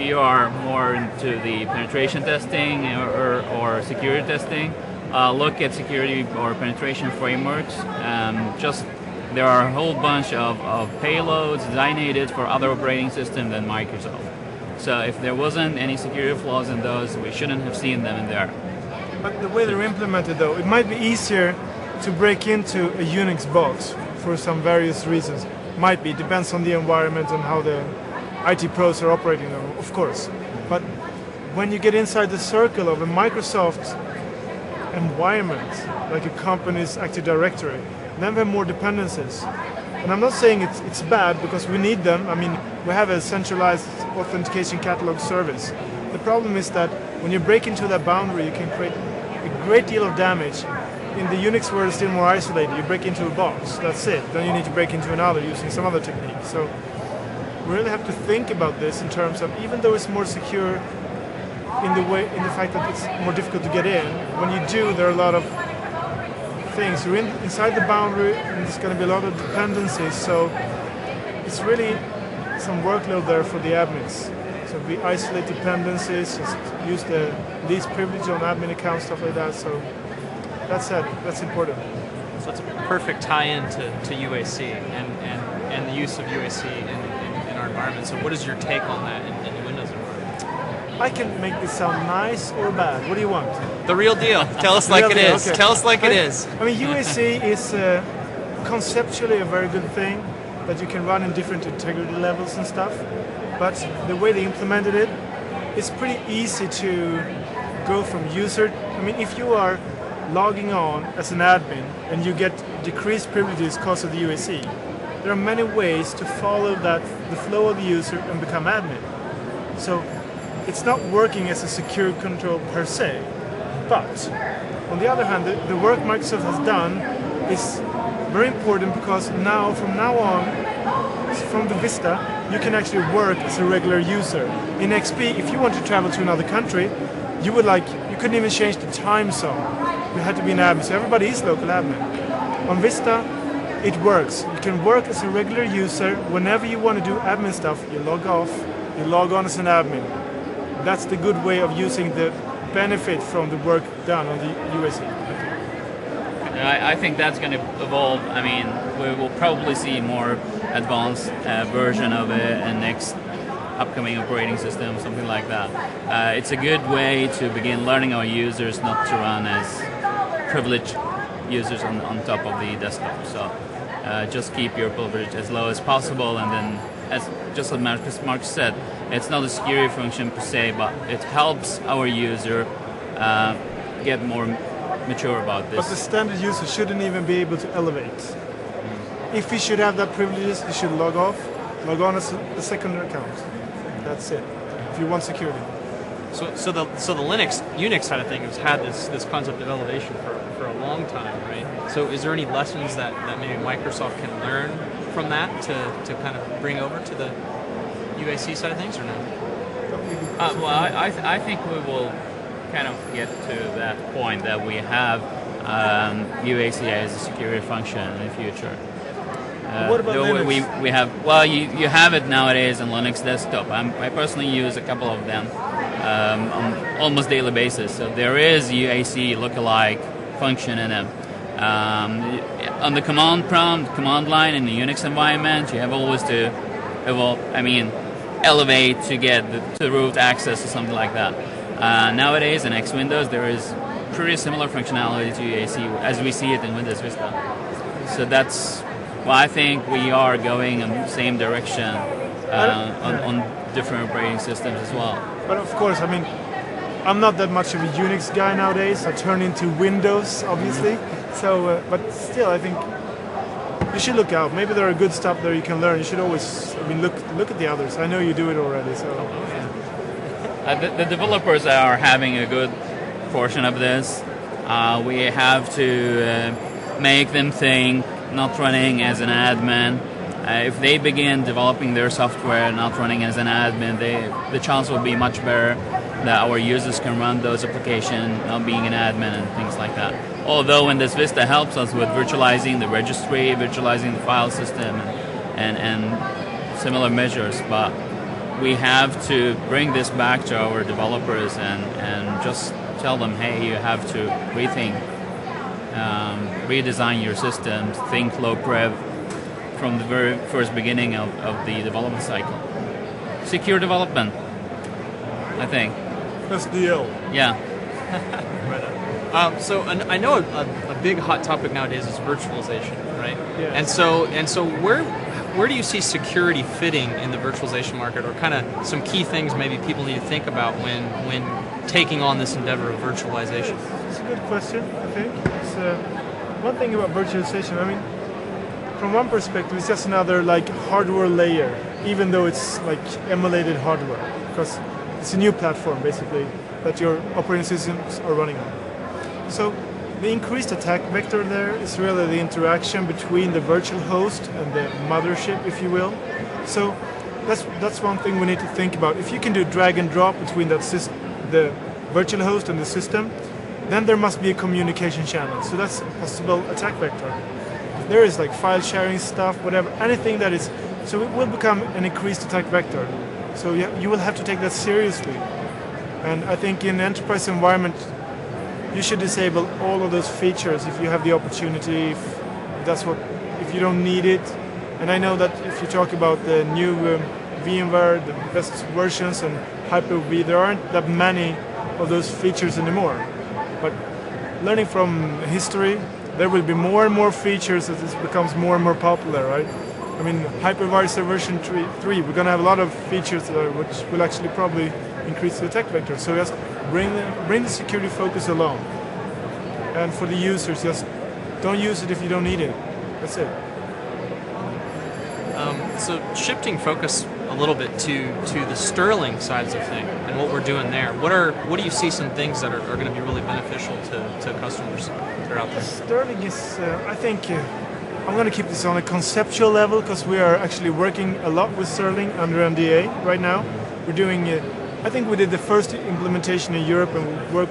you are more into the penetration testing or security testing, look at security or penetration frameworks. There are a whole bunch of payloads designated for other operating systems than Microsoft. So if there wasn't any security flaws in those, we shouldn't have seen them in there. But the way they're implemented, though, it might be easier to break into a Unix box for some various reasons. Might be, depends on the environment and how the IT pros are operating them, of course. But when you get inside the circle of a Microsoft environment, like a company's Active Directory, then we have more dependencies. And I'm not saying it's bad, because we need them. I mean, we have a centralized authentication catalog service. The problem is that when you break into that boundary, you can create a great deal of damage. In the Unix world, it's still more isolated. You break into a box, that's it. Then you need to break into another using some other technique. So we really have to think about this in terms of, even though it's more secure in the fact that it's more difficult to get in, when you do, there are a lot of things. You're inside the boundary, and there's going to be a lot of dependencies. So it's really some workload there for the admins. So we isolate dependencies, just use the least privilege on admin accounts, stuff like that. So that's important. So it's a perfect tie-in to UAC and the use of UAC in our environment. So what is your take on that in the Windows environment? I can make this sound nice or bad. What do you want? The real deal. Tell us like it is. Okay. Tell us like it is. I mean, UAC is conceptually a very good thing that you can run in different integrity levels and stuff. But the way they implemented it, it's pretty easy to go from user. I mean, if you are logging on as an admin and you get decreased privileges because of the UAC, there are many ways to follow the flow of the user and become admin. So it's not working as a secure control per se. But on the other hand, the work Microsoft has done is very important, because from now on, from the Vista, you can actually work as a regular user. In XP, if you want to travel to another country, you couldn't even change the time zone. You had to be an admin, so everybody is local admin. On Vista, it works. You can work as a regular user. Whenever you want to do admin stuff, you log off, you log on as an admin. That's the good way of using the benefit from the work done on the UAC. I think that's going to evolve. I mean, we will probably see more advanced version of it in next upcoming operating system, something like that. It's a good way to begin learning our users not to run as privileged users on top of the desktop. So just keep your privilege as low as possible, and then, just as Mark said, it's not a security function per se, but it helps our user get more mature about this. But the standard user shouldn't even be able to elevate. If he should have that privileges, he should log on as a secondary account. That's it. If you want security. So the Unix side of things has had this concept of elevation for a long time, right? So is there any lessons that maybe Microsoft can learn from that to kind of bring over to the UAC side of things, or no? Well, I think we will kind of get to that point that we have UAC as a security function in the future. What about Linux? We have, you have it nowadays on Linux desktop. I personally use a couple of them on almost daily basis. So there is UAC lookalike function in them. On the command prompt, command line in the Unix environment, you have always to elevate to get to root access or something like that. Nowadays in X Windows, there is pretty similar functionality to UAC as we see it in Windows Vista. So that's why I think we are going in the same direction on different operating systems as well. But of course, I mean, I'm not that much of a Unix guy nowadays. I turn into Windows, obviously. So, but still, I think you should look out. Maybe there are good stuff there you can learn. You should always, look at the others. I know you do it already. So, the developers are having a good portion of this. We have to make them think, not running as an admin. If they begin developing their software not running as an admin, the chance will be much better that our users can run those applications not being an admin and things like that. Although Windows Vista helps us with virtualizing the registry, virtualizing the file system, and similar measures, but we have to bring this back to our developers and just tell them, hey, you have to rethink, redesign your systems, think low prev from the very first beginning of the development cycle. Secure development, I think. SDL. Yeah. So I know a big hot topic nowadays is virtualization, right? Yeah. And so where do you see security fitting in the virtualization market, or kind of some key things maybe people need to think about when taking on this endeavor of virtualization? It's a good question, I think. It's, one thing about virtualization, I mean, from one perspective, it's just another like hardware layer, even though it's like emulated hardware, because it's a new platform basically that your operating systems are running on. So the increased attack vector there is really the interaction between the virtual host and the mothership, if you will. So that's one thing we need to think about. If you can do drag and drop between that the virtual host and the system, then there must be a communication channel. So that's a possible attack vector. There is like file sharing stuff, whatever, anything that is. So it will become an increased attack vector. So you will have to take that seriously. And I think in an enterprise environment, you should disable all of those features if you have the opportunity, if you don't need it. And I know that if you talk about the new VMware, the best versions and Hyper-V, there aren't that many of those features anymore. But learning from history, there will be more and more features as this becomes more and more popular, right? I mean, hypervisor version 3, we're going to have a lot of features which will actually probably increase the attack vector. So just bring the security focus along. And for the users, just don't use it if you don't need it. That's it. So shifting focus a little bit to the Stirling sides of things and what we're doing there. What do you see some things that are going to be really beneficial to customers that are out there? Stirling is, I think, I'm going to keep this on a conceptual level because we are actually working a lot with Stirling under NDA right now. We're doing, I think we did the first implementation in Europe and we work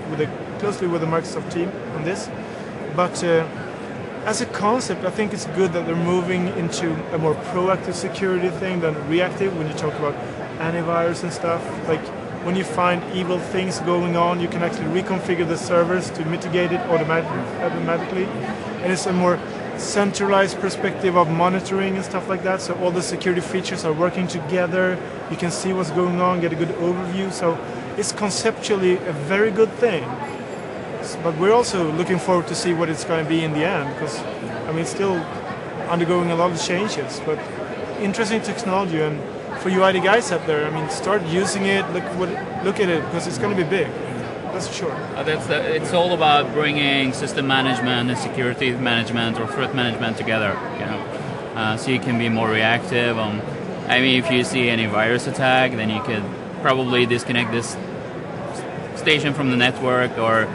closely with the Microsoft team on this. But as a concept, I think it's good that they're moving into a more proactive security thing than reactive when you talk about antivirus and stuff. Like when you find evil things going on, you can actually reconfigure the servers to mitigate it automatically. And it's a more centralized perspective of monitoring and stuff like that. So all the security features are working together. You can see what's going on, get a good overview. So it's conceptually a very good thing. But we're also looking forward to see what it's going to be in the end, because I mean, it's still undergoing a lot of changes. But interesting technology, and for you IT guys out there, I mean, start using it. Look at it, because it's going to be big. That's for sure. It's all about bringing system management and security management or threat management together. You know, so you can be more reactive. I mean, if you see any virus attack, then you could probably disconnect this station from the network, or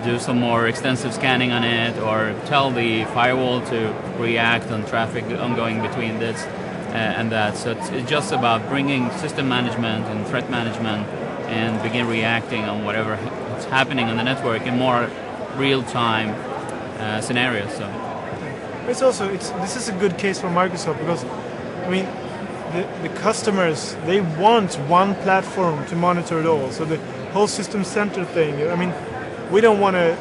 do some more extensive scanning on it, or tell the firewall to react on traffic ongoing between this and that. So it's just about bringing system management and threat management and begin reacting on whatever is happening on the network in more real-time scenarios. So this is a good case for Microsoft, because I mean the customers, they want one platform to monitor it all. So the whole system center thing, I mean, we don't want to,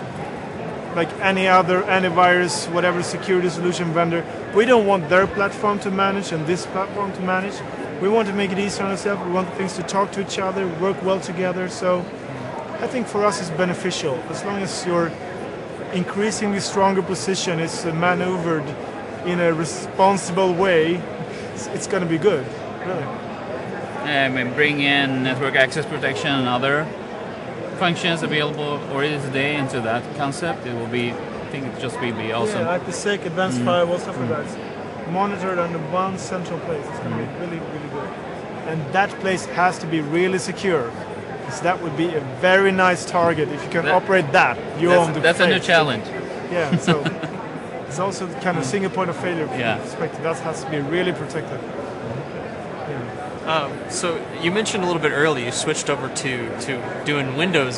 like any other antivirus, whatever security solution vendor, we don't want their platform to manage and this platform to manage. We want to make it easier on ourselves. We want things to talk to each other, work well together. So I think for us it's beneficial. As long as your increasingly stronger position is maneuvered in a responsible way, it's going to be good, really. I mean, bring in network access protection and other functions available already today into that concept. It will be, I think it just will be awesome. Yeah, IPsec, advanced firewall, stuff like that. It's monitored under one central place. It's going to be really, really good. And that place has to be really secure. Because that would be a very nice target. If you can operate that, you own the place. That's a new challenge. Yeah, so it's also the kind of single point of failure perspective. That has to be really protected. So you mentioned a little bit earlier, you switched over to doing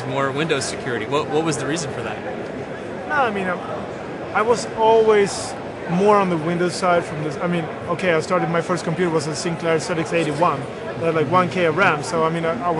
more Windows security. What was the reason for that? No, I mean, I was always more on the Windows side from this. I mean, okay, I started, my first computer was a Sinclair ZX81, They had like 1K of RAM. So I mean, I was